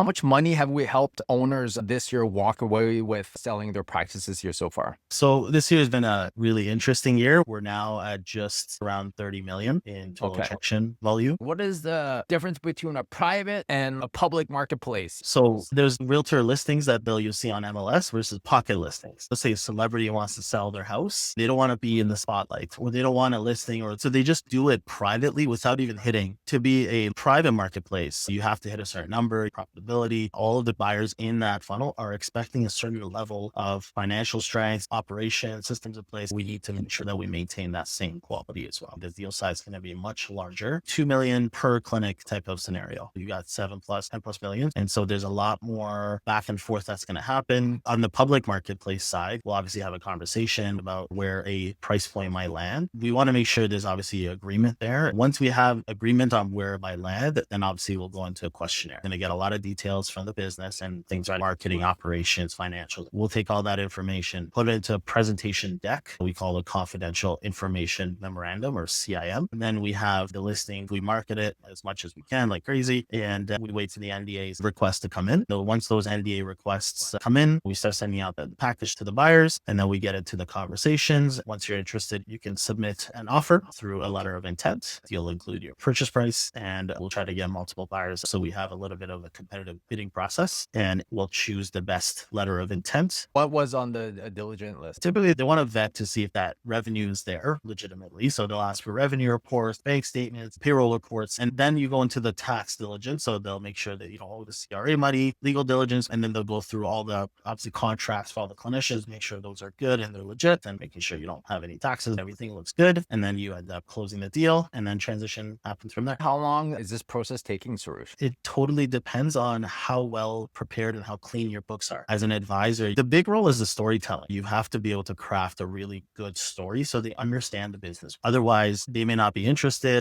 How much money have we helped owners this year walk away with selling their practices here so far? So this year has been a really interesting year. We're now at just around 30 million in total Okay. transaction volume. What is the difference between a private and a public marketplace? So there's realtor listings that you'll see on MLS versus pocket listings. Let's say a celebrity wants to sell their house. They don't want to be in the spotlight, or they don't want a listing, or so they just do it privately without even hitting. To be a private marketplace, you have to hit a certain number, profitability. All of the buyers in that funnel are expecting a certain level of financial strength, operation, systems in place. We need to make sure that we maintain that same quality as well. The deal size is going to be much larger, 2 million per clinic type of scenario. You got 7 plus, 10 plus millions. And so there's a lot more back and forth that's going to happen. On the public marketplace side, we'll obviously have a conversation about where a price point might land. We want to make sure there's obviously agreement there. Once we have agreement on where it might land, then obviously we'll go into a questionnaire. Going to get a lot of details from the business and things like marketing, operations, financials. We'll take all that information, put it into a presentation deck. We call it confidential information memorandum, or CIM. And then we have the listing. We market it as much as we can, like crazy. And we wait for the NDA's request to come in. So once those NDA requests come in, we start sending out the package to the buyers, and then we get into the conversations. Once you're interested, you can submit an offer through a letter of intent. You'll include your purchase price, and we'll try to get multiple buyers. So we have a little bit of a competitive bidding process, and we'll choose the best letter of intent. What was on the diligent list? Typically, they want to vet to see if that revenue is there legitimately. So they'll ask for revenue reports, bank statements, payroll reports, and then you go into the tax diligence. So they'll make sure that you don't owe the CRA money, legal diligence, and then they'll go through all the obviously contracts for all the clinicians, make sure those are good and they're legit, and making sure you don't have any taxes, everything looks good. And then you end up closing the deal, and then transition happens from there. How long is this process taking, Soroush? It totally depends on how well prepared and how clean your books are. As an advisor, the big role is the storytelling. You have to be able to craft a really good story so they understand the business. Otherwise, they may not be interested.